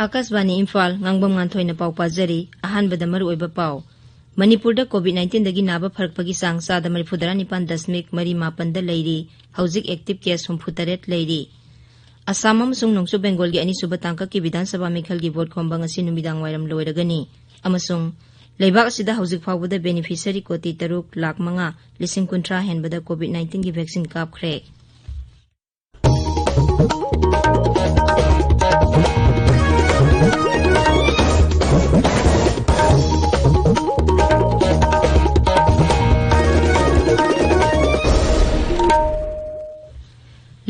Akasbani Imphal Ngangbam Nganthoi na pau pajari ahanbada maruoiba pau Manipur COVID-19 dagi naba pharkpagi sang sada 49.8 da leiri hauzik active case 38 leiri Assam amasung Nongso Bengal gi ani suba tangka ki Vidhan Sabha Mikhal gi vote khomba ngasi numidang wairam loiragani amasung leibak asida hauzik phawbada beneficiary koti 3,05,000 henbada COVID-19 gi vaccine kapkhre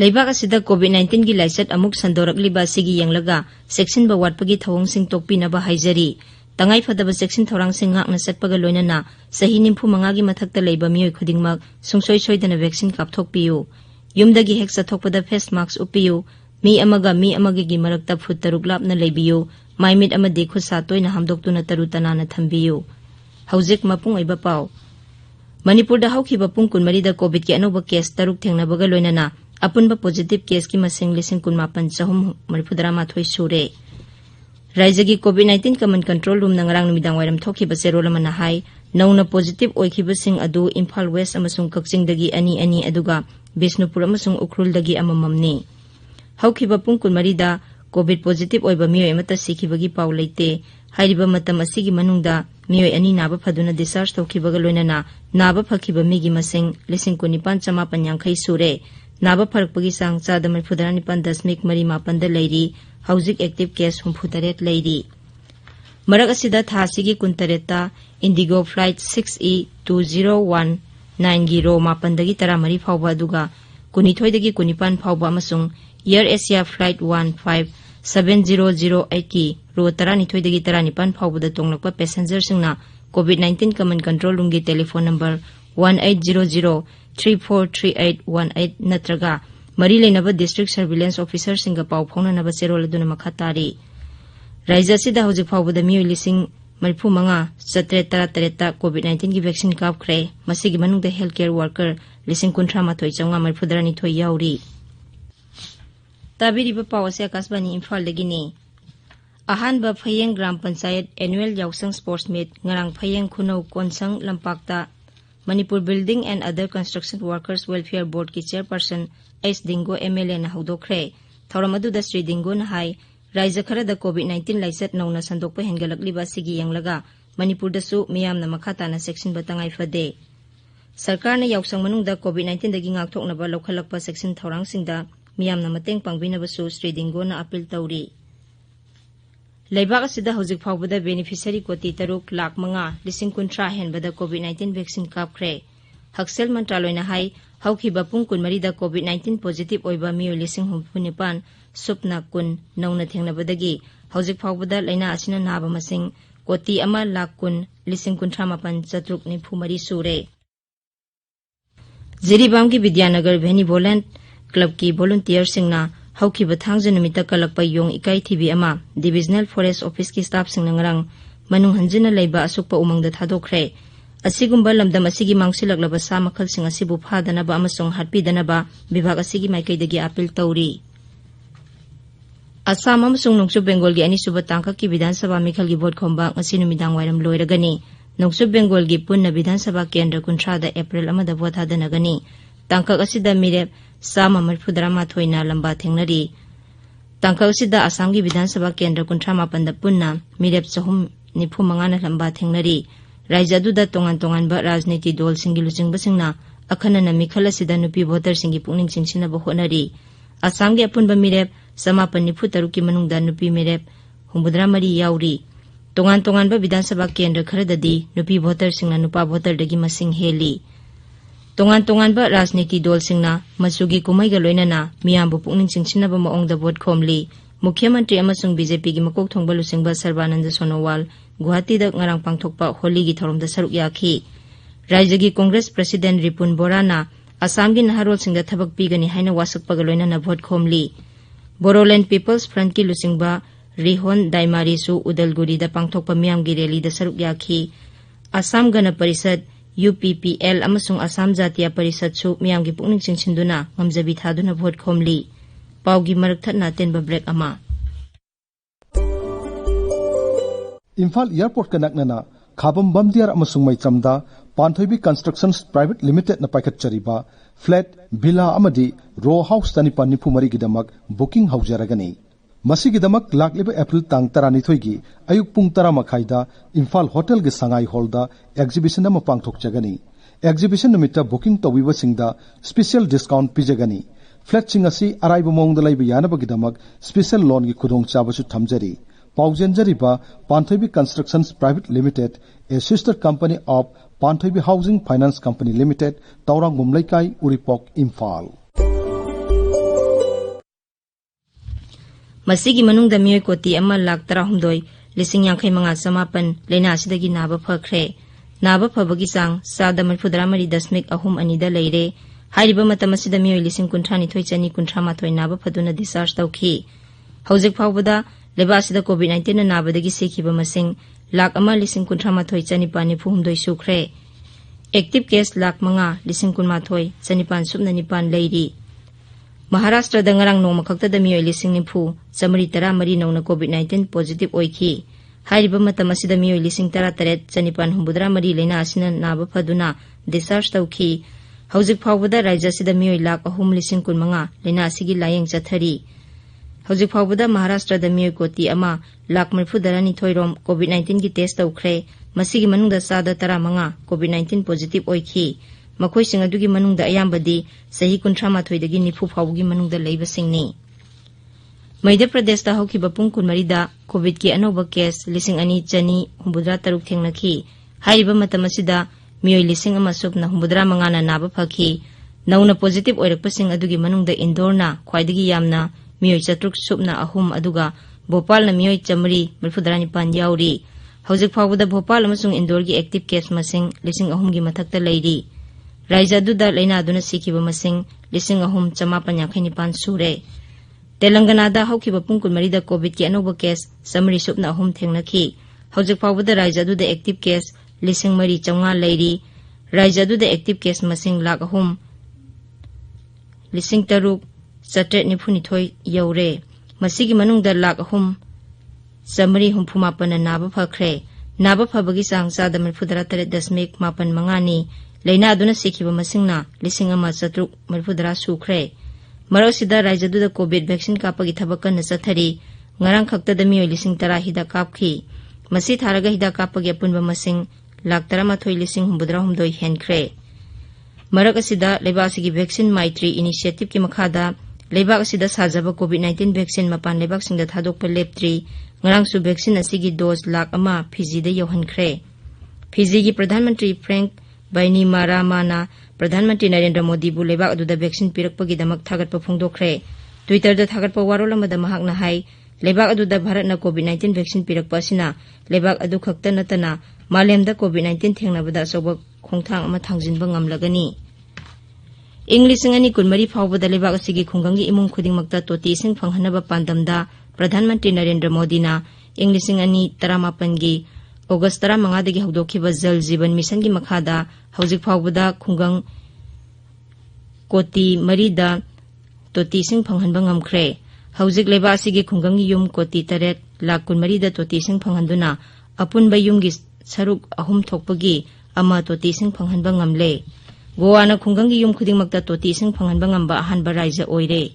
Leibak asida COVID-19 gi laisat amuk sandorakliba sigi yanglaga section ba watpagi thawong sing tokpinaba haijari tangai fadaba section thorang sing ngakna satpaga loinana sahi nimfu mangagi mathakta leiba mioi khudingmak sungsoi soidana vaccine kapthokpiyu yumdagi hek sathokpada face mask upiyu mi amagi gi marakta phut taruk lapna leibiyu maimit amadi khusa toina hamdoktuna tarutana na thambiyu haujek mapung aiba pau Manipur da haukiba pung kunmari da COVID ki anoba case taruk thengnabaga loinana apunba positive case ki masing 19,830 sure Raijagi COVID-19 command control room nangarang numidang wairam thokiba serol mana hai nauna positive oikiba sing adu Imphal West amasung Kakching dagi ani aduga Bisnupur amasung Ukhrul dagi amamamni haukiba pung kunmari da COVID positive oiba mioi amata sikhibagi pau leite hairiba matam asigi manungda mioi ani naba phaduna discharge thokibaga loinana naba phakhiba migi masing 19,980 sure Naba Parkpagi sang sada 49.8 da leiri hauzik active case 38 leiri Marak asida thasigi kuntareta Indigo flight 6E2019 gi ro mapandagi taramari phawba aduga kunithoi kunipan phawba amasung Air Asia flight 157008 ki ro taranithoi dagi taranipan phawba da tonglakpa passenger singna COVID-19 command control room gi telephone number 1800343818 natraga mari lenaba district surveillance officer singa pau phawna naba serol aduna makhatari raija sida hojik phawbada mioi lising 35,733 COVID-19 gi vaccine kapkhre masigi manungda healthcare worker lising 13,932 yauri tabiri ba pawase akasbani Imphal legini ahanba phayeng gram panchayat annual yausang sports meet ngarang phayeng khunau konsang lampakta Manipur Building and Other Construction Workers Welfare Board ki chairperson S. Dingo MLA na haudokre thauramadu da Sri Dingo na hai raija khara da COVID-19 laisat nauna sandokpa hengalakliba sigi yanglaga Manipur da su miyam na makhata na section batangai fade sarkar na yausang manung da COVID-19 dagi ngakthokna ba lokhalakpa section thaurang singda miyam na mateng pangbina ba su Sri Dingo na appeal tauri Leibak asida hojik phawbada beneficiary koti 3,05,000 henbada COVID-19 vaccine kapkhre Haksel Mantraloy na hai haukiba pung kunmari da COVID-19 positive oiba mioi 19,9 supna kun nauna thengnabadagi hojik phawbada laina asina naba masing koti 1,19,938 sure Jiribam ki Vidyanagar Benevolent Club ki volunteer singna haukiba thangja numita kalakpa yong ikai thibi ama divisional forest office ki staff sing nangrang manung hanjina leiba asukpa umangda thadokre asigumba lamdam asigi mangsilaklaba sa makhal sing asibu phadana ba amasung hatpidana ba bibhag asigi maikaidagi appeal tauri Assam amasung Nongso Bengal gi ani suba tangka ki Vidhan Sabha Mikhal gi vote khomba ngasi numidang wairam loiragani Nongso Bengal gi punna Vidhan Sabha kendra kunthra da April amada vote hadanagani tangka asida mirep Sama Manipur thoina lamba thengnari tangka sida Assam gi Vidhan Sabha kendra kunthra panda punna mirep chahum nifu mangana lamba thengnari raija du da tongan ba rajniti dol singi luching basingna akhana na mikhala sida nupi voter singi pungning chingsina ba honari Assam gi apun ba mirep sama nifu taruki manungda nupi mirep humbudra mari yauri tongan ba Vidhan Sabha kendra kharadadi nupi voter singna nupa voter dagi masing heli tongan ba rajniti dol singna masugi kumai ga loinana miyambu pungning chingchinaba maongda vote khomli Mukhyamantri amasung BJP gi makok thongba lusingba Sarbananda Sonowal Guwahati da ngarang pangthokpa holi gi thoromda saruk yakhi Raija gi Congress President Ripun Borana Assam gi naharol singda thabak pigani haina wasakpa ga loinana vote khomli Bodoland People's Front ki lusingba Rihon Daimari su Udalguri da pangthokpa miyam gi rally da saruk yakhi Assam Gana Parishad UPPL amasung Assam Jatiya Parishad su miyamgi pukning chingsinduna ngamjabi thaduna vote khomli paugi marak thatna tenba break ama Imphal Airport kanaknana Khabam Bamdiar amasung Maitramda Panthoibi Constructions Private Limited na paikatchariba flat villa amadi row house tanipa nifumari gidamak booking haujaragani. Masigidamak lakliba April tang taranithoi gi ayuk pung tara makhaida Imphal Hotel ge Sangai Hall da exhibition ama pangthokjagani. Exhibition numita booking tawiba singda special discount pijagani. Flat singasi araiba mongda laiba yanaba gidamak special loan gi khudong chabasu thamjari. Paujenjariba Panthoibi Constructions Private Limited, a sister company of Panthoibi Housing Finance Company Limited, Taurang Mumlaikai, Uripok, Imphal. Masigi manungda miyoi koti ama lak tarahumdoi lising yangkai manga samapan lena asidagi naba phakre. Naba phabagi sang sada manfudara mari dasmik ahum anida leire. Hairiba matam asida miyoi lising kuntrani thoi chani kuntrama thoi naba phaduna discharge tauki. Haujik phawbada leba asida COVID-19 na nabadagi sekhiba masing lak ama lising kuntrama thoi chani pani fuhumdoi sukre. Active case lak manga lising kunma thoi chani pan subna nipan leiri. Maharashtra da ngarang noma khakta da miyoi lising nimfu samari tara mari nauna COVID-19 positive oiki. Hairiba matam asida miyoi lising tara taret chani pan humbudra mari leina asina naba phaduna discharge tauki. Haujik phawbada raija sida miyoi lak ahum lising kun manga leina asigi layeng chathari. Haujik phawbada Maharashtra da miyoi koti ama lak marfudara ni thoirom COVID-19 gi test taukhre. Masigi manungda sada tara manga COVID-19 positive oiki. Makoi sing adugi manungda ayambadi sahi kuntrama thoidagi nifu phawgi manungda leiba singni. Madhya Pradesh da haukiba pung kunmarida COVID ki anoba case lising ani chani humbudra taruk thengnaki. Hairiba matam asida miyoi lising ama supna humbudra mangana naba phaki. Nauna positive oirakpasing adugi manungda Indore na khwaidagi yamna miyoi chatruk supna ahum aduga Bhopal na miyoi chamri marfudara nipan yauri. Haujik phawbada Bhopal amasung Indore gi active case masing lising ahum gi mathakta leiri. Raija duda leina aduna sikhiba masing lising ahum chamapan yankhay nipan sure. Telangana da haukiba pung kunmarida COVID ki anoba case samri supna ahum thengnaki. Haujik phawbada raija duda active case lising mari chawnga leiri. Raija duda active case masing lak ahum lising taruk Satret nifuni thoi yaure. Masigi manungda lak ahum samari humpumapan na naba phakre. Naba phabagi sang sada marfudara taret dasmik mapan mangani. Leina aduna sikhiba masingna lising ama chatruk marfudara sukre. Marosida raija duda COVID vaccine kapagi thabakan na chathari. Ngarang khakta da miyoi lising tara hida kapki. Masi tharaga hida kapagi apunba masing lak tarama thoi lising humbudra humdoi henkre. Marak asida leba asigi vaccine maitri initiative ki makhada Lebak asida sajaba COVID-19 vaccine mapan lebak singda thadokpa leptri ngarang su vaccine asigi dose lak ama Fiji da yohankre. Fiji gi Pradhan Mantri Frank Bainimarama Pradhan Mantri Narendra Modi bu lebak aduda vaccine pirakpagi damak thagatpa phongdokre. Twitter da thagatpa warol amada mahakna hai lebak aduda Bharat na COVID-19 vaccine pirakpa asina lebak adu khakta natana malemda COVID-19 thengnabada asoba khongthang ama thangjinba ngamlagani. Inglising ani kunmari phawbada lebak asigi khungangi imung khudingmakta toti sing phanghanaba pandamda Pradhan Mantri Narendra Modi na Inglising ani 18 gi August 15 dagi hawdokhiba Jal Jeevan Mission gi makhada hawjik phawbada khungang koti marida toti sing phanghanba ngamkhre. Hawjik lebak asigi khungangi yum koti 3 lakh kunmarida toti sing phanghanduna apunba yumgi saruk ahum thokpagi ama toti sing phanghanba ngamle. Goa na khungangi yum khudingmakta toti sing phanghanba ngamba ahanba raija oire.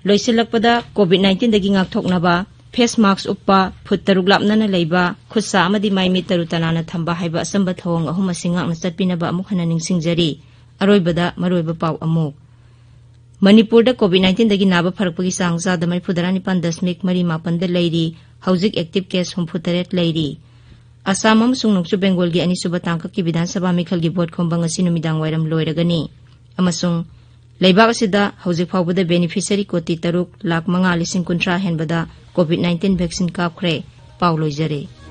Loisilakpada COVID-19 dagi ngakthoknaba face mask uppa phut taruk lapnana leiba khutsa amadi maimi tarutanana thamba haiba asamba thawang ahum asingak na chatpinaba amuk hana ningsingjari. Aroibada maroiba paw amuk. Manipur da COVID-19 dagi naba pharakpagi sang sada marifudara nipan dasmik mari mapan da leiri hawjik active case humphutaret leiri. Assam amasung Nongchu Bengal gi ani suba tangka ki Vidhan Sabha Mikhal gi vote khomba ngasi numidang wairam loiragani. Amasung leibak asida hawjik phawbada beneficiary koti 3 lakh 5,000 henbada COVID-19 vaccine kapkhre. Paw loijare.